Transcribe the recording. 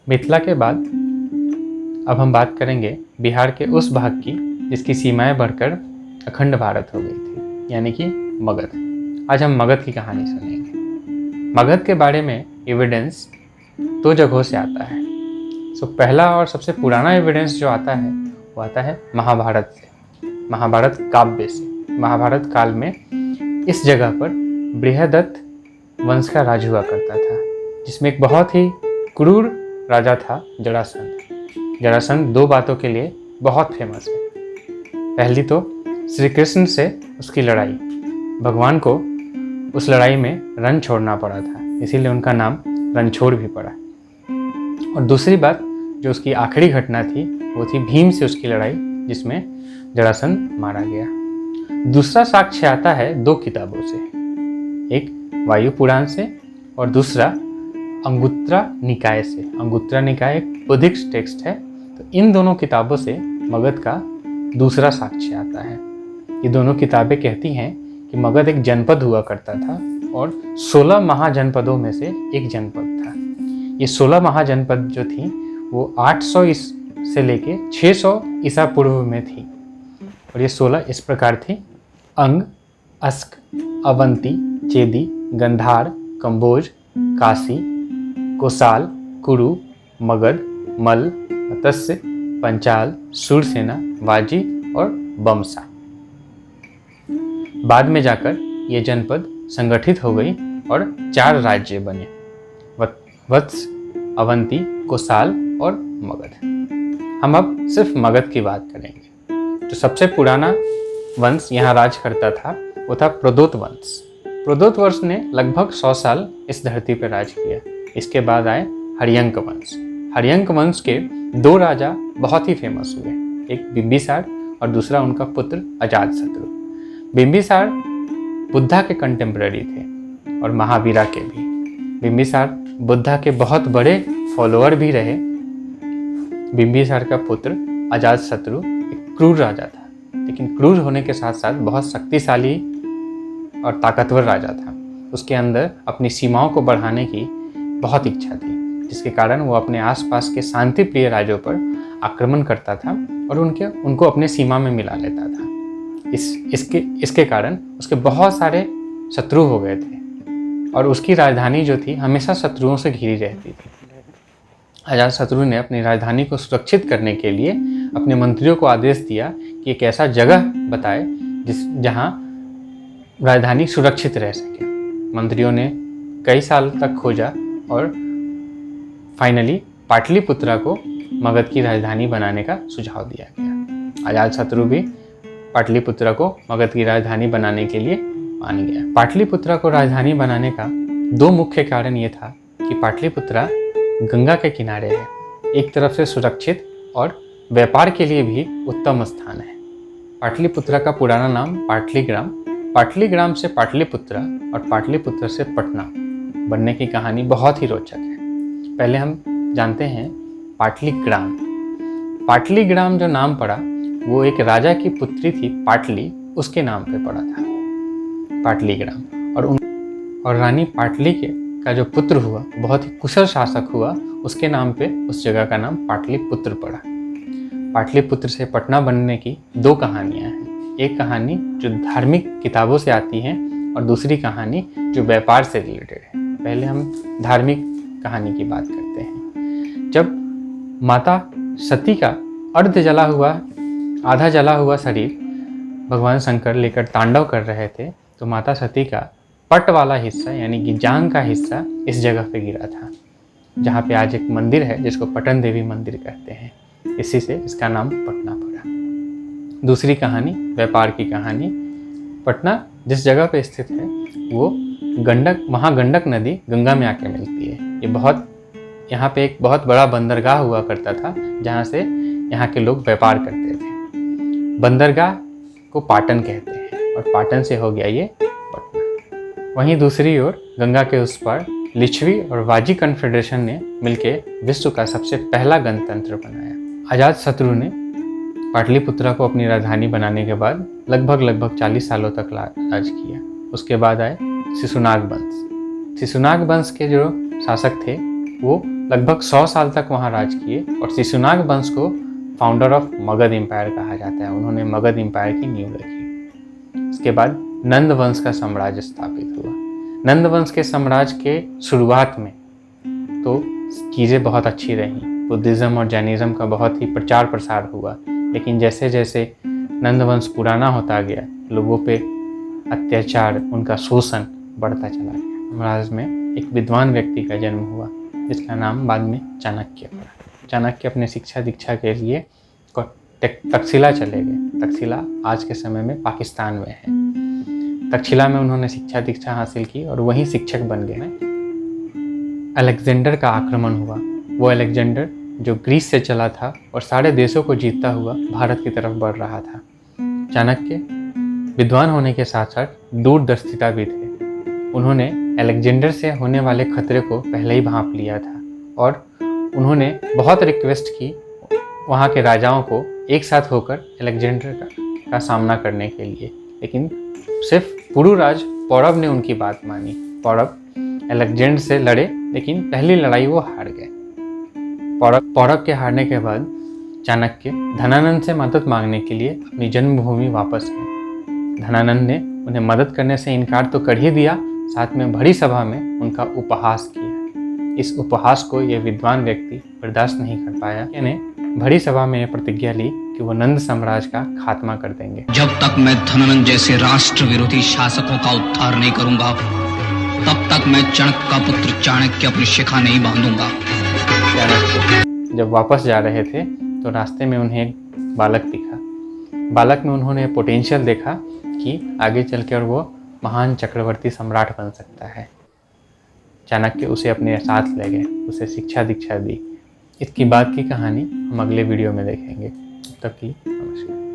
मिथिला के बाद अब हम बात करेंगे बिहार के उस भाग की जिसकी सीमाएं बढ़कर अखंड भारत हो गई थी, यानी कि मगध। आज हम मगध की कहानी सुनेंगे। मगध के बारे में एविडेंस दो जगहों से आता है। पहला और सबसे पुराना एविडेंस जो आता है वो आता है महाभारत से, महाभारत काव्य से। महाभारत काल में इस जगह पर बृहदत्त वंश का राज हुआ करता था, जिसमें एक बहुत ही क्रूर राजा था जरासंध। जरासंध दो बातों के लिए बहुत फेमस है। पहली तो श्री कृष्ण से उसकी लड़ाई, भगवान को उस लड़ाई में रण छोड़ना पड़ा था, इसीलिए उनका नाम रणछोड़ भी पड़ा। और दूसरी बात जो उसकी आखिरी घटना थी वो थी भीम से उसकी लड़ाई, जिसमें जरासंध मारा गया। दूसरा साक्ष्य आता है दो किताबों से, एक वायु पुराण से और दूसरा अंगुत्रा निकाय से। अंगुत्रा निकाय एक बुद्धिस्ट टेक्स्ट है, तो इन दोनों किताबों से मगध का दूसरा साक्ष्य आता है। ये दोनों किताबें कहती हैं कि मगध एक जनपद हुआ करता था और 16 महाजनपदों में से एक जनपद था। ये 16 महाजनपद जो थी वो 800 से लेके 600 ईसा पूर्व में थी, और ये 16 इस प्रकार थी: अंग, अस्क, अवंती, चेदी, गंधार, कंबोज, काशी, कोसाल, कुरु, मगध, मल, मत्स्य, पंचाल, सूरसेना, वाजी और बमसा। बाद में जाकर ये जनपद संगठित हो गई और 4 राज्य बने: वत्स, अवंती, कोसाल और मगध। हम अब सिर्फ मगध की बात करेंगे। जो सबसे पुराना वंश यहाँ राज करता था वो था प्रदोत वंश। प्रदोत वंश ने लगभग 100 साल इस धरती पर राज किया। इसके बाद आए हर्यंक वंश। हर्यंक वंश के 2 राजा बहुत ही फेमस हुए, एक बिंबिसार और दूसरा उनका पुत्र अजातशत्रु। बिंबिसार बुद्धा के कंटेम्पररी थे और महावीरा के भी। बिंबिसार बुद्धा के बहुत बड़े फॉलोअर भी रहे। बिंबिसार का पुत्र अजातशत्रु एक क्रूर राजा था, लेकिन क्रूर होने के साथ साथ बहुत शक्तिशाली और ताकतवर राजा था। उसके अंदर अपनी सीमाओं को बढ़ाने की बहुत इच्छा थी, जिसके कारण वो अपने आसपास के शांति प्रिय राज्यों पर आक्रमण करता था और उनको अपने सीमा में मिला लेता था। इसके कारण उसके बहुत सारे शत्रु हो गए थे और उसकी राजधानी जो थी हमेशा शत्रुओं से घिरी रहती थी। अजातशत्रु ने अपनी राजधानी को सुरक्षित करने के लिए अपने मंत्रियों को आदेश दिया कि एक ऐसा जगह बताए जहां राजधानी सुरक्षित रह सके। मंत्रियों ने कई साल तक खोजा और फाइनली पाटलिपुत्रा को मगध की राजधानी बनाने का सुझाव दिया गया। अजातशत्रु भी पाटलिपुत्रा को मगध की राजधानी बनाने के लिए मान गया। पाटलिपुत्रा को राजधानी बनाने का 2 मुख्य कारण ये था कि पाटलिपुत्रा गंगा के किनारे है, एक तरफ से सुरक्षित और व्यापार के लिए भी उत्तम स्थान है। पाटलिपुत्रा का पुराना नाम पाटलीग्राम, पाटलीग्राम से पाटलिपुत्रा और पाटलिपुत्र से पटना बनने की कहानी बहुत ही रोचक है। पहले हम जानते हैं पाटलीग्राम। पाटलीग्राम जो नाम पड़ा वो एक राजा की पुत्री थी पाटली, उसके नाम पे पड़ा था पाटलीग्राम। और रानी पाटली का जो पुत्र हुआ, बहुत ही कुशल शासक हुआ, उसके नाम पे उस जगह का नाम पाटलिपुत्र पड़ा। पाटलिपुत्र से पटना बनने की 2 कहानियां हैं। एक कहानी जो धार्मिक किताबों से आती है और दूसरी कहानी जो व्यापार से रिलेटेड है। पहले हम धार्मिक कहानी की बात करते हैं। जब माता सती का आधा जला हुआ शरीर भगवान शंकर लेकर तांडव कर रहे थे, तो माता सती का पट वाला हिस्सा यानी कि जांग का हिस्सा इस जगह पे गिरा था, जहाँ पे आज एक मंदिर है जिसको पटन देवी मंदिर कहते हैं। इसी से इसका नाम पटना पड़ा। दूसरी कहानी व्यापार की कहानी। पटना जिस जगह पे स्थित है वो वहाँ गंडक नदी गंगा में आके मिलती है। यहाँ पे एक बहुत बड़ा बंदरगाह हुआ करता था, जहाँ से यहाँ के लोग व्यापार करते थे। बंदरगाह को पाटन कहते हैं और पाटन से हो गया ये पटना। वहीं दूसरी ओर गंगा के उस पार लिच्छवी और वाजी कन्फेडरेशन ने मिलकर विश्व का सबसे पहला गणतंत्र बनाया। अजातशत्रु ने पाटलिपुत्रा को अपनी राजधानी बनाने के बाद लगभग 40 सालों तक राज किया। उसके बाद आए शिशुनाग वंश। शिशुनाग वंश के जो शासक थे वो लगभग 100 साल तक वहाँ राज किए और शिशुनाग वंश को फाउंडर ऑफ मगध एम्पायर कहा जाता है। उन्होंने मगध एम्पायर की नींव रखी। इसके बाद नंद वंश का साम्राज्य स्थापित हुआ। नंद वंश के साम्राज्य के शुरुआत में तो चीज़ें बहुत अच्छी रहीं। बुद्धिज़्म और जैनिज़्म का बहुत ही प्रचार प्रसार हुआ, लेकिन जैसे जैसे नंद वंश पुराना होता गया, लोगों पे अत्याचार, उनका शोषण बढ़ता चला गया। साम्राज्य में एक विद्वान व्यक्ति का जन्म हुआ जिसका नाम बाद में चाणक्य पड़ा। चाणक्य अपने शिक्षा दीक्षा के लिए तक्षशिला चले गए। तक्षशिला आज के समय में पाकिस्तान में है। तक्षशिला में उन्होंने शिक्षा दीक्षा हासिल की और वहीं शिक्षक बन गए। अलेक्जेंडर का आक्रमण हुआ। वो अलेक्जेंडर जो ग्रीस से चला था और सारे देशों को जीतता हुआ भारत की तरफ बढ़ रहा था। चाणक्य विद्वान होने के साथ साथ दूरदर्शिता भी थे। उन्होंने अलेक्जेंडर से होने वाले खतरे को पहले ही भांप लिया था और उन्होंने बहुत रिक्वेस्ट की वहाँ के राजाओं को एक साथ होकर अलेक्जेंडर का सामना करने के लिए, लेकिन सिर्फ पुरुराज पौरव ने उनकी बात मानी। पौरव अलेक्जेंडर से लड़े, लेकिन पहली लड़ाई वो हार गए। पौरव के हारने के बाद चाणक्य धनानंद से मदद मांगने के लिए अपनी जन्मभूमि वापस आए। धनानंद ने उन्हें मदद करने से इनकार तो कर ही दिया, साथ में भरी सभा में उनका उपहास किया। इस उपहास को यह विद्वान व्यक्ति बर्दाश्त नहीं कर पाया। यानी भरी सभा में यह प्रतिज्ञा ली कि वो नंद साम्राज्य का खात्मा कर देंगे। जब तक मैं धनानंद जैसे राष्ट्र विरोधी शासकों का उद्धार नहीं करूंगा, तब तक मैं चाणक्य का पुत्र चाणक्य अपनी शिखा नहीं बांधूंगा। जब वापस जा रहे थे तो रास्ते में उन्हें एक बालक दिखा। बालक में उन्होंने पोटेंशियल देखा कि आगे चलकर वो महान चक्रवर्ती सम्राट बन सकता है। चाणक्य उसे अपने साथ ले गए, उसे शिक्षा दीक्षा दी। इसकी बाद की कहानी हम अगले वीडियो में देखेंगे। तब तक के लिए नमस्कार।